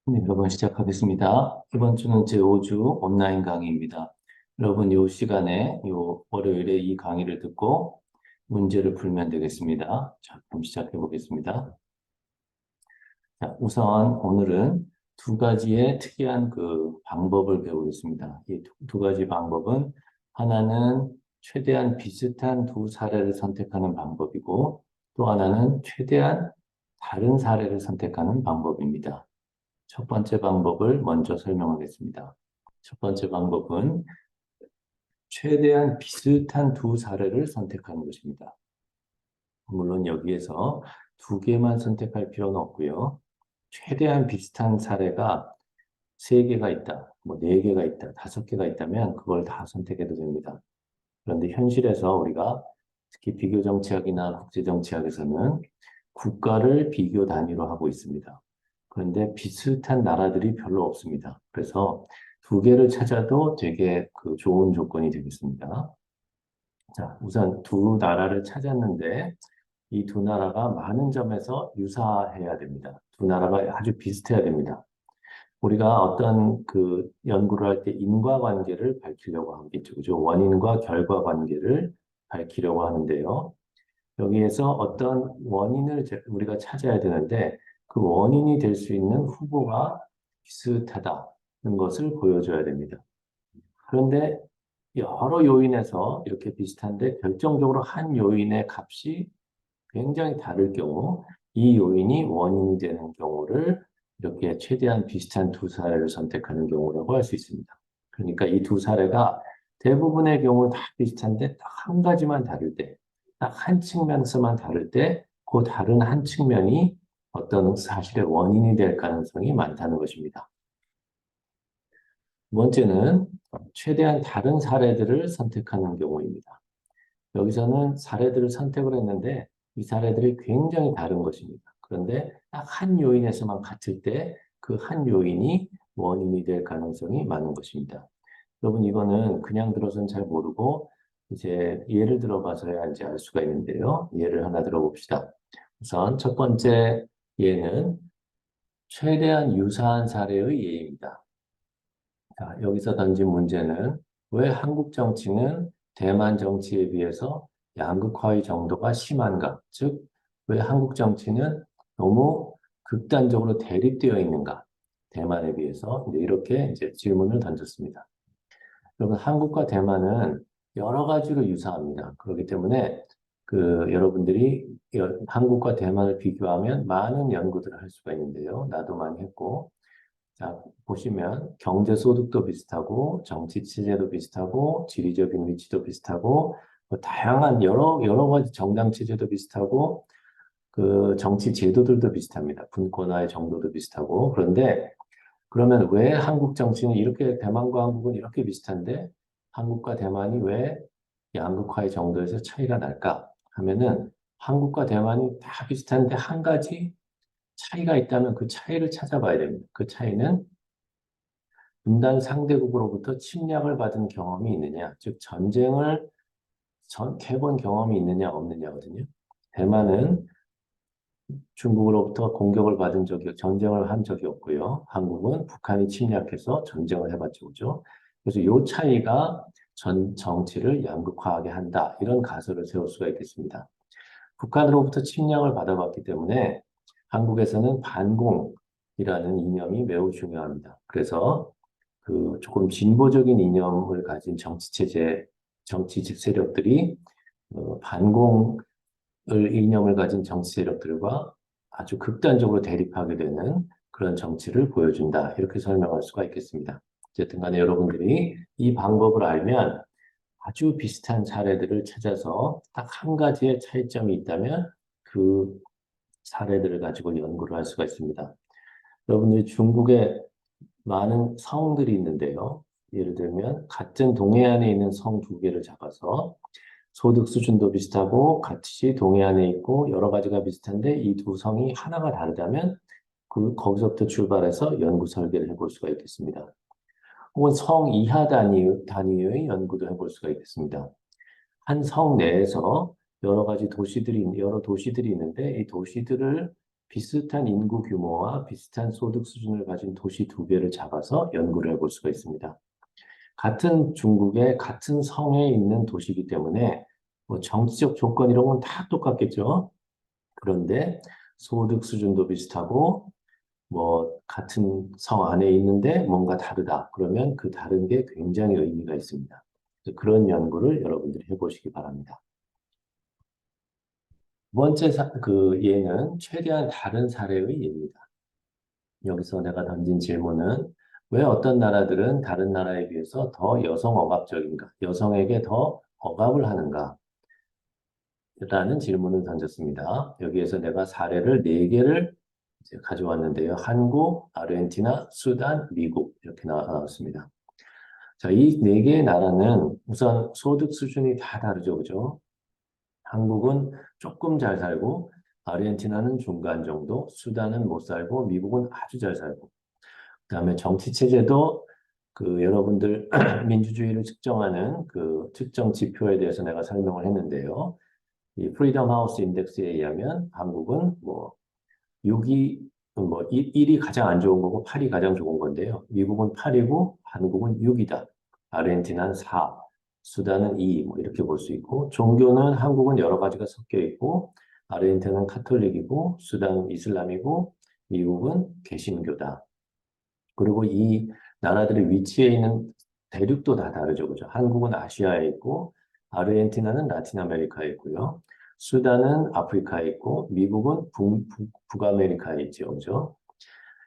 네, 여러분 시작하겠습니다. 이번 주는 제5주 온라인 강의입니다. 여러분 이 시간에 이 월요일에 이 강의를 듣고 문제를 풀면 되겠습니다. 자, 그럼 시작해 보겠습니다. 자, 우선 오늘은 두 가지의 특이한 그 방법을 배우겠습니다. 이 두 가지 방법은 하나는 최대한 비슷한 두 사례를 선택하는 방법이고 또 하나는 최대한 다른 사례를 선택하는 방법입니다. 첫 번째 방법을 먼저 설명하겠습니다. 첫 번째 방법은 최대한 비슷한 두 사례를 선택하는 것입니다. 물론 여기에서 두 개만 선택할 필요는 없고요. 최대한 비슷한 사례가 세 개가 있다, 뭐 네 개가 있다, 다섯 개가 있다면 그걸 다 선택해도 됩니다. 그런데 현실에서 우리가 특히 비교정치학이나 국제정치학에서는 국가를 비교 단위로 하고 있습니다. 그런데 비슷한 나라들이 별로 없습니다. 그래서 두 개를 찾아도 되게 그 좋은 조건이 되겠습니다. 자, 우선 두 나라를 찾았는데 이 두 나라가 많은 점에서 유사해야 됩니다. 두 나라가 아주 비슷해야 됩니다. 우리가 어떤 그 연구를 할 때 인과관계를 밝히려고 하겠죠. 그죠? 원인과 결과 관계를 밝히려고 하는데요. 여기에서 어떤 원인을 우리가 찾아야 되는데 그 원인이 될 수 있는 후보가 비슷하다는 것을 보여줘야 됩니다. 그런데 여러 요인에서 이렇게 비슷한데 결정적으로 한 요인의 값이 굉장히 다를 경우 이 요인이 원인이 되는 경우를 이렇게 최대한 비슷한 두 사례를 선택하는 경우라고 할 수 있습니다. 그러니까 이 두 사례가 대부분의 경우 다 비슷한데 딱 한 가지만 다를 때, 딱 한 측면에서만 다를 때, 그 다른 한 측면이 어떤 사실의 원인이 될 가능성이 많다는 것입니다. 두 번째는 최대한 다른 사례들을 선택하는 경우입니다. 여기서는 사례들을 선택을 했는데 이 사례들이 굉장히 다른 것입니다. 그런데 딱 한 요인에서만 같을 때 그 한 요인이 원인이 될 가능성이 많은 것입니다. 여러분 이거는 그냥 들어서는 잘 모르고 이제 예를 들어봐서야 이제 알 수가 있는데요. 예를 하나 들어봅시다. 우선 첫 번째 예는 최대한 유사한 사례의 예입니다. 자, 여기서 던진 문제는 왜 한국 정치는 대만 정치에 비해서 양극화의 정도가 심한가? 즉, 왜 한국 정치는 너무 극단적으로 대립되어 있는가? 대만에 비해서 이렇게 이제 질문을 던졌습니다. 여러분, 한국과 대만은 여러 가지로 유사합니다. 그렇기 때문에 그 여러분들이 한국과 대만을 비교하면 많은 연구들을 할 수가 있는데요. 나도 많이 했고, 자, 보시면 경제 소득도 비슷하고 정치 체제도 비슷하고 지리적인 위치도 비슷하고 뭐 다양한 여러 가지 정당 체제도 비슷하고 그 정치 제도들도 비슷합니다. 분권화의 정도도 비슷하고 그런데 그러면 왜 한국 정치는 이렇게 대만과 한국은 이렇게 비슷한데 한국과 대만이 왜 양극화의 정도에서 차이가 날까 하면은 한국과 대만이 다 비슷한데 한 가지 차이가 있다면 그 차이를 찾아봐야 됩니다. 그 차이는 분단 상대국으로부터 침략을 받은 경험이 있느냐, 즉 전쟁을 해본 경험이 있느냐 없느냐거든요. 대만은 중국으로부터 공격을 받은 전쟁을 한 적이 없고요. 한국은 북한이 침략해서 전쟁을 해봤죠, 그죠? 그래서 이 차이가 전 정치를 양극화하게 한다. 이런 가설을 세울 수가 있겠습니다. 북한으로부터 침략을 받아봤기 때문에 한국에서는 반공이라는 이념이 매우 중요합니다. 그래서 그 조금 진보적인 이념을 가진 정치 세력들이 반공을 이념을 가진 정치 세력들과 아주 극단적으로 대립하게 되는 그런 정치를 보여준다. 이렇게 설명할 수가 있겠습니다. 어쨌든 간에 여러분들이 이 방법을 알면 아주 비슷한 사례들을 찾아서 딱 한 가지의 차이점이 있다면 그 사례들을 가지고 연구를 할 수가 있습니다. 여러분들이 중국에 많은 성들이 있는데요. 예를 들면 같은 동해안에 있는 성 두 개를 잡아서 소득 수준도 비슷하고 같이 동해안에 있고 여러 가지가 비슷한데 이 두 성이 하나가 다르다면 거기서부터 출발해서 연구 설계를 해볼 수가 있겠습니다. 혹은 성 이하 단위의 연구도 해볼 수가 있겠습니다. 한 성 내에서 여러 도시들이 있는데 이 도시들을 비슷한 인구 규모와 비슷한 소득 수준을 가진 도시 두 개를 잡아서 연구를 해볼 수가 있습니다. 같은 중국의 같은 성에 있는 도시이기 때문에 뭐 정치적 조건 이런 건 다 똑같겠죠. 그런데 소득 수준도 비슷하고 뭐 같은 성 안에 있는데 뭔가 다르다. 그러면 그 다른 게 굉장히 의미가 있습니다. 그런 연구를 여러분들이 해보시기 바랍니다. 두 번째 그 예는 최대한 다른 사례의 예입니다. 여기서 내가 던진 질문은 왜 어떤 나라들은 다른 나라에 비해서 더 여성 억압적인가? 여성에게 더 억압을 하는가? 라는 질문을 던졌습니다. 여기에서 내가 사례를 네개를 가져왔는데요. 한국, 아르헨티나, 수단, 미국 이렇게 나왔습니다. 자, 이 네 개의 나라는 우선 소득 수준이 다 다르죠, 그죠? 한국은 조금 잘 살고, 아르헨티나는 중간 정도, 수단은 못 살고, 미국은 아주 잘 살고. 그다음에 정치 체제도 그 여러분들 민주주의를 측정하는 그 측정 지표에 대해서 내가 설명을 했는데요. 이 프리덤 하우스 인덱스에 의하면 한국은 뭐 6이 뭐 1이 가장 안 좋은 거고 8이 가장 좋은 건데요. 미국은 8이고 한국은 6이다. 아르헨티나는 4, 수단은 2, 뭐 이렇게 볼 수 있고 종교는 한국은 여러 가지가 섞여 있고 아르헨티나는 카톨릭이고 수단은 이슬람이고 미국은 개신교다. 그리고 이 나라들의 위치에 있는 대륙도 다 다르죠. 그죠? 한국은 아시아에 있고, 아르헨티나는 라틴 아메리카에 있고요. 수단은 아프리카에 있고, 미국은 북아메리카에 있죠. 그죠?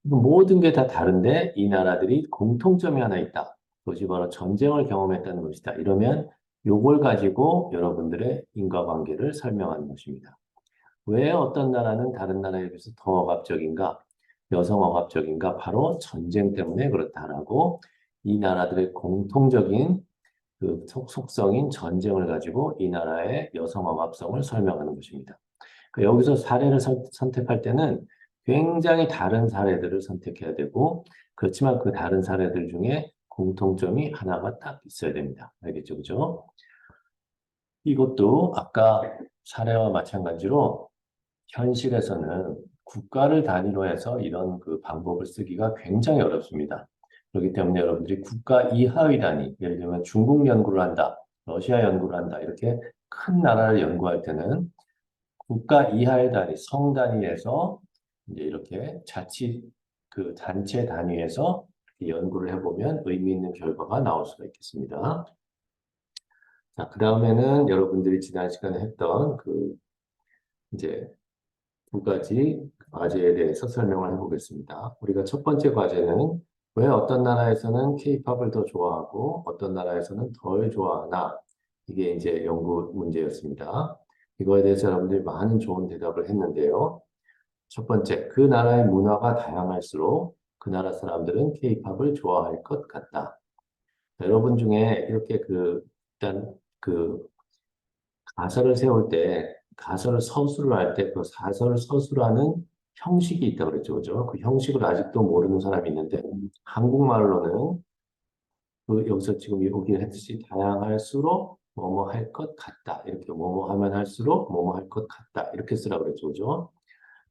모든 게 다 다른데 이 나라들이 공통점이 하나 있다. 그것이 바로 전쟁을 경험했다는 것이다. 이러면 요걸 가지고 여러분들의 인과관계를 설명하는 것입니다. 왜 어떤 나라는 다른 나라에 비해서 더 억압적인가? 여성 억압적인가? 바로 전쟁 때문에 그렇다라고 이 나라들의 공통적인 그 속성인 전쟁을 가지고 이 나라의 여성 억압성을 설명하는 것입니다. 여기서 사례를 선택할 때는 굉장히 다른 사례들을 선택해야 되고, 그렇지만 그 다른 사례들 중에 공통점이 하나가 딱 있어야 됩니다. 알겠죠? 그죠? 이것도 아까 사례와 마찬가지로 현실에서는 국가를 단위로 해서 이런 그 방법을 쓰기가 굉장히 어렵습니다. 그렇기 때문에 여러분들이 국가 이하의 단위, 예를 들면 중국 연구를 한다, 러시아 연구를 한다, 이렇게 큰 나라를 연구할 때는 국가 이하의 단위, 성 단위에서 이제 이렇게 자치 그 단체 단위에서 연구를 해보면 의미 있는 결과가 나올 수가 있겠습니다. 자, 그 다음에는 여러분들이 지난 시간에 했던 그 이제 두 가지 과제에 대해서 설명을 해보겠습니다. 우리가 첫 번째 과제는 왜 어떤 나라에서는 케이팝을 더 좋아하고 어떤 나라에서는 덜 좋아하나? 이게 이제 연구 문제였습니다. 이거에 대해서 여러분들이 많은 좋은 대답을 했는데요. 첫 번째, 그 나라의 문화가 다양할수록 그 나라 사람들은 케이팝을 좋아할 것 같다. 여러분 중에 이렇게 일단 그 가설을 세울 때, 가설을 서술을 할 때 그 가설을 서술하는 형식이 있다고 그랬죠. 그죠? 그 형식을 아직도 모르는 사람이 있는데, 한국말로는 여기서 지금 여기 했듯이 다양할수록 뭐뭐 할 것 같다. 이렇게 뭐뭐 하면 할수록 뭐뭐 할 것 같다. 이렇게 쓰라고 그랬죠. 그죠?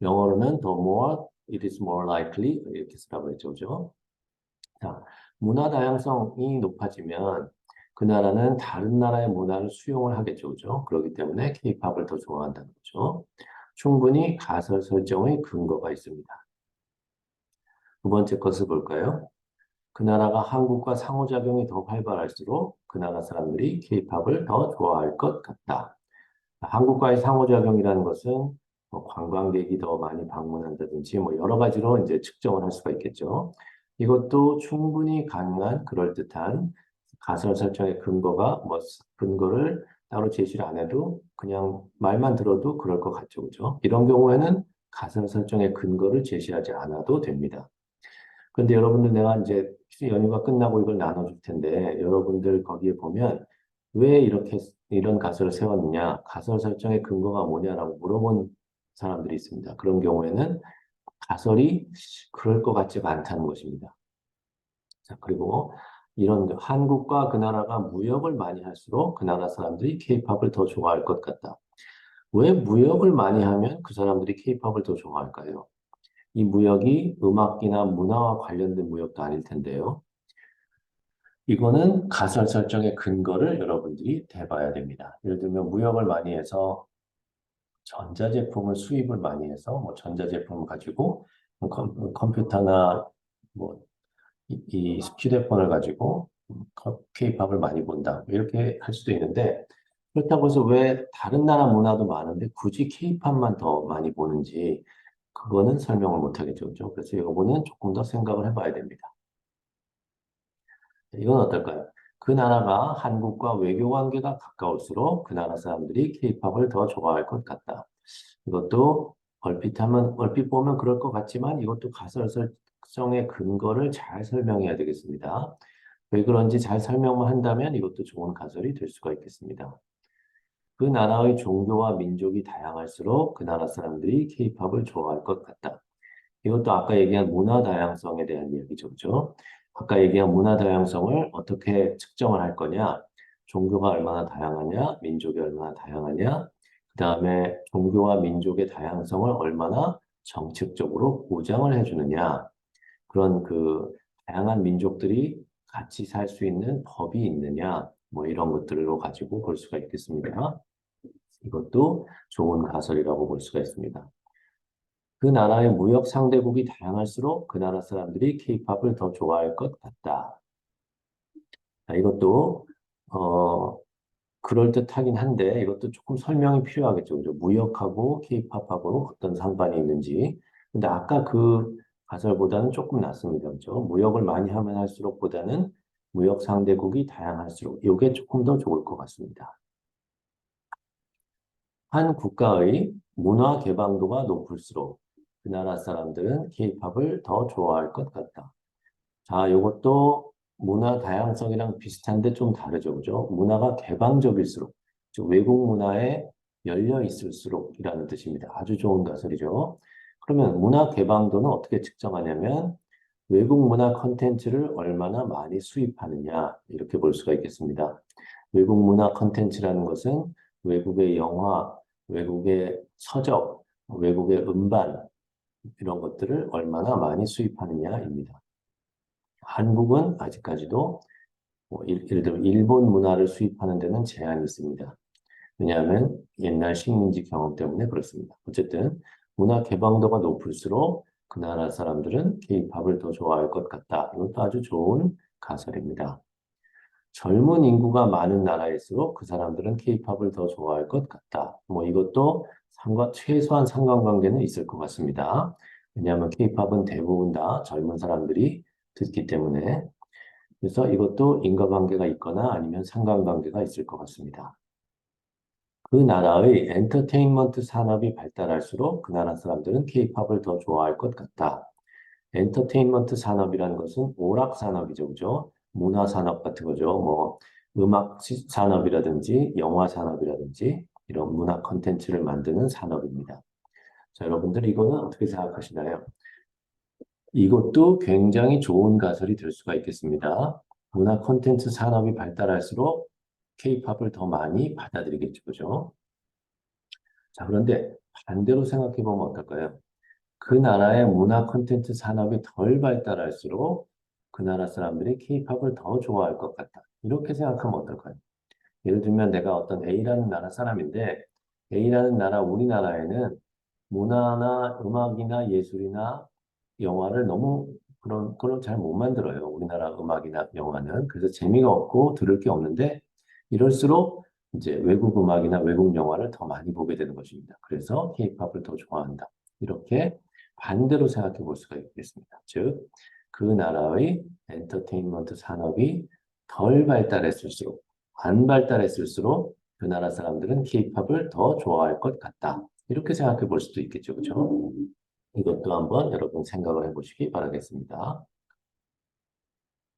영어로는 the more, it is more likely. 이렇게 쓰라고 그랬죠. 그죠? 자, 문화 다양성이 높아지면 그 나라는 다른 나라의 문화를 수용을 하겠죠. 그죠? 그렇기 때문에 케이팝을 더 좋아한다는 거죠. 충분히 가설 설정의 근거가 있습니다. 두 번째 것을 볼까요? 그 나라가 한국과 상호작용이 더 활발할수록 그 나라 사람들이 케이팝을 더 좋아할 것 같다. 한국과의 상호작용이라는 것은 뭐 관광객이 더 많이 방문한다든지 뭐 여러 가지로 이제 측정을 할 수가 있겠죠. 이것도 충분히 가능한 그럴듯한 가설 설정의 근거가 뭐 근거를 따로 제시를 안 해도 그냥 말만 들어도 그럴 것 같죠, 그죠? 이런 경우에는 가설 설정의 근거를 제시하지 않아도 됩니다. 그런데 여러분들 내가 이제 연휴가 끝나고 이걸 나눠줄 텐데 여러분들 거기에 보면 왜 이렇게 이런 가설을 세웠느냐, 가설 설정의 근거가 뭐냐라고 물어본 사람들이 있습니다. 그런 경우에는 가설이 그럴 것 같지가 않다는 것입니다. 자, 그리고 이런 한국과 그 나라가 무역을 많이 할수록 그 나라 사람들이 케이팝을 더 좋아할 것 같다. 왜 무역을 많이 하면 그 사람들이 케이팝을 더 좋아할까요? 이 무역이 음악이나 문화와 관련된 무역도 아닐 텐데요. 이거는 가설 설정의 근거를 여러분들이 대봐야 됩니다. 예를 들면 무역을 많이 해서 전자제품을 수입을 많이 해서 뭐 전자제품을 가지고 컴퓨터나 뭐 이 휴대폰을 가지고 케이팝을 많이 본다. 이렇게 할 수도 있는데 그렇다고 해서 왜 다른 나라 문화도 많은데 굳이 케이팝만 더 많이 보는지 그거는 설명을 못 하겠죠. 그죠? 그래서 이거는 조금 더 생각을 해봐야 됩니다. 이건 어떨까요? 그 나라가 한국과 외교 관계가 가까울수록 그 나라 사람들이 케이팝을 더 좋아할 것 같다. 이것도 얼핏 보면 그럴 것 같지만 이것도 가설 설정의 근거를 잘 설명해야 되겠습니다. 왜 그런지 잘 설명을 한다면 이것도 좋은 가설이 될 수가 있겠습니다. 그 나라의 종교와 민족이 다양할수록 그 나라 사람들이 케이팝을 좋아할 것 같다. 이것도 아까 얘기한 문화 다양성에 대한 이야기죠. 그죠? 아까 얘기한 문화 다양성을 어떻게 측정을 할 거냐? 종교가 얼마나 다양하냐? 민족이 얼마나 다양하냐? 그 다음에 종교와 민족의 다양성을 얼마나 정책적으로 보장을 해주느냐? 그런 그 다양한 민족들이 같이 살 수 있는 법이 있느냐? 뭐 이런 것들로 가지고 볼 수가 있겠습니다. 이것도 좋은 가설이라고 볼 수가 있습니다. 그 나라의 무역 상대국이 다양할수록 그 나라 사람들이 케이팝을 더 좋아할 것 같다. 자, 이것도 어, 그럴듯하긴 한데 이것도 조금 설명이 필요하겠죠. 그죠? 무역하고 케이팝하고 어떤 상관이 있는지. 근데 아까 그 가설보다는 조금 낫습니다. 그죠? 무역을 많이 하면 할수록보다는 무역 상대국이 다양할수록 이게 조금 더 좋을 것 같습니다. 한 국가의 문화 개방도가 높을수록 그 나라 사람들은 케이팝을 더 좋아할 것 같다. 자, 이것도 문화 다양성이랑 비슷한데 좀 다르죠, 그죠? 문화가 개방적일수록, 즉 외국 문화에 열려 있을수록이라는 뜻입니다. 아주 좋은 가설이죠. 그러면 문화 개방도는 어떻게 측정하냐면 외국 문화 컨텐츠를 얼마나 많이 수입하느냐 이렇게 볼 수가 있겠습니다. 외국 문화 컨텐츠라는 것은 외국의 영화, 외국의 서적, 외국의 음반 이런 것들을 얼마나 많이 수입하느냐입니다. 한국은 아직까지도 뭐 예를 들면 일본 문화를 수입하는 데는 제한이 있습니다. 왜냐하면 옛날 식민지 경험 때문에 그렇습니다. 어쨌든 문화 개방도가 높을수록 그 나라 사람들은 케이팝을 더 좋아할 것 같다. 이것도 아주 좋은 가설입니다. 젊은 인구가 많은 나라일수록 그 사람들은 케이팝을 더 좋아할 것 같다. 뭐 이것도 최소한 상관관계는 있을 것 같습니다. 왜냐하면 케이팝은 대부분 다 젊은 사람들이 듣기 때문에 그래서 이것도 인과관계가 있거나 아니면 상관관계가 있을 것 같습니다. 그 나라의 엔터테인먼트 산업이 발달할수록 그 나라 사람들은 케이팝을 더 좋아할 것 같다. 엔터테인먼트 산업이라는 것은 오락 산업이죠, 그죠? 문화 산업 같은 거죠. 뭐 음악 산업이라든지 영화 산업이라든지 이런 문화 콘텐츠를 만드는 산업입니다. 자, 여러분들 이거는 어떻게 생각하시나요? 이것도 굉장히 좋은 가설이 될 수가 있겠습니다. 문화 콘텐츠 산업이 발달할수록 케이팝을 더 많이 받아들이겠죠, 그죠? 자, 그런데 반대로 생각해 보면 어떨까요? 그 나라의 문화 콘텐츠 산업이 덜 발달할수록 그 나라 사람들이 케이팝을 더 좋아할 것 같다. 이렇게 생각하면 어떨까요? 예를 들면 내가 어떤 A라는 나라 사람인데 A라는 나라, 우리나라에는 문화나 음악이나 예술이나 영화를 너무 그런 걸 잘 못 만들어요. 우리나라 음악이나 영화는. 그래서 재미가 없고 들을 게 없는데 이럴수록 이제 외국 음악이나 외국 영화를 더 많이 보게 되는 것입니다. 그래서 케이팝을 더 좋아한다. 이렇게 반대로 생각해 볼 수가 있겠습니다. 즉, 그 나라의 엔터테인먼트 산업이 덜 발달했을수록, 안 발달했을수록 그 나라 사람들은 케이팝을 더 좋아할 것 같다. 이렇게 생각해 볼 수도 있겠죠. 그렇죠? 이것도 한번 여러분 생각을 해보시기 바라겠습니다.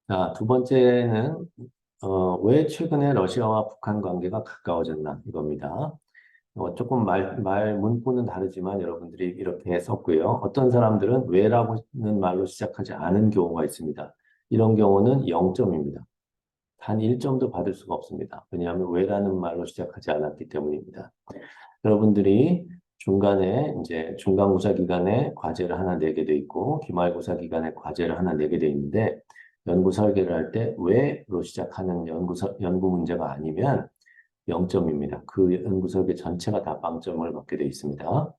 자, 두 번째는 왜 최근에 러시아와 북한 관계가 가까워졌나 이겁니다. 조금 문구는 다르지만 여러분들이 이렇게 썼고요. 어떤 사람들은 왜라고는 말로 시작하지 않은 경우가 있습니다. 이런 경우는 0점입니다. 단 1점도 받을 수가 없습니다. 왜냐하면 왜라는 말로 시작하지 않았기 때문입니다. 여러분들이 중간에 이제 중간고사 기간에 과제를 하나 내게 돼 있고 기말고사 기간에 과제를 하나 내게 돼 있는데 연구 설계를 할 때 왜로 시작하는 연구 문제가 아니면 0점입니다. 그 연구 설계 전체가 다 빵점을 받게 돼 있습니다.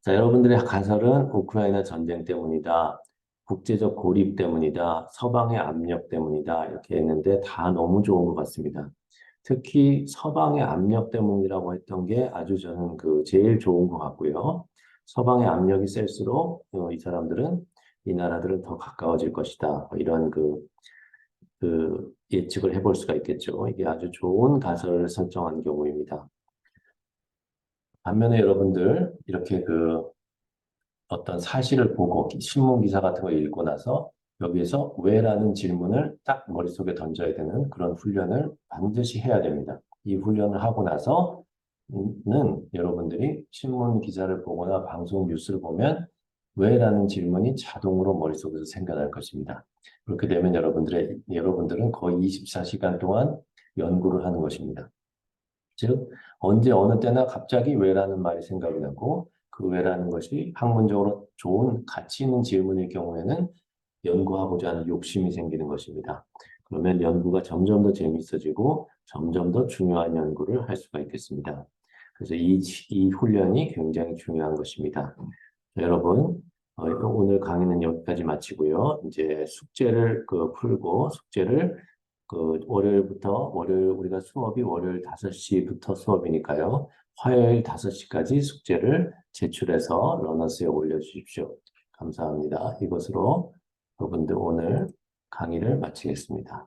자, 여러분들의 가설은 우크라이나 전쟁 때문이다. 국제적 고립 때문이다. 서방의 압력 때문이다. 이렇게 했는데 다 너무 좋은 것 같습니다. 특히 서방의 압력 때문이라고 했던 게 아주 저는 제일 좋은 것 같고요. 서방의 압력이 셀수록 이 사람들은 이 나라들은 더 가까워질 것이다. 이런 예측을 해볼 수가 있겠죠. 이게 아주 좋은 가설을 설정한 경우입니다. 반면에 여러분들 이렇게 어떤 사실을 보고 신문 기사 같은 거 읽고 나서 여기에서 왜라는 질문을 딱 머릿속에 던져야 되는 그런 훈련을 반드시 해야 됩니다. 이 훈련을 하고 나서는 여러분들이 신문 기사를 보거나 방송 뉴스를 보면 왜라는 질문이 자동으로 머릿속에서 생겨날 것입니다. 그렇게 되면 여러분들은 거의 24시간 동안 연구를 하는 것입니다. 즉, 언제 어느 때나 갑자기 왜라는 말이 생각이 나고 그 왜라는 것이 학문적으로 좋은 가치 있는 질문일 경우에는 연구하고자 하는 욕심이 생기는 것입니다. 그러면 연구가 점점 더 재밌어지고 점점 더 중요한 연구를 할 수가 있겠습니다. 그래서 이 훈련이 굉장히 중요한 것입니다. 여러분, 오늘 강의는 여기까지 마치고요. 이제 숙제를 풀고 숙제를 월요일 우리가 수업이 월요일 5시부터 수업이니까요. 화요일 5시까지 숙제를 제출해서 러너스에 올려주십시오. 감사합니다. 이것으로 여러분들 오늘 강의를 마치겠습니다.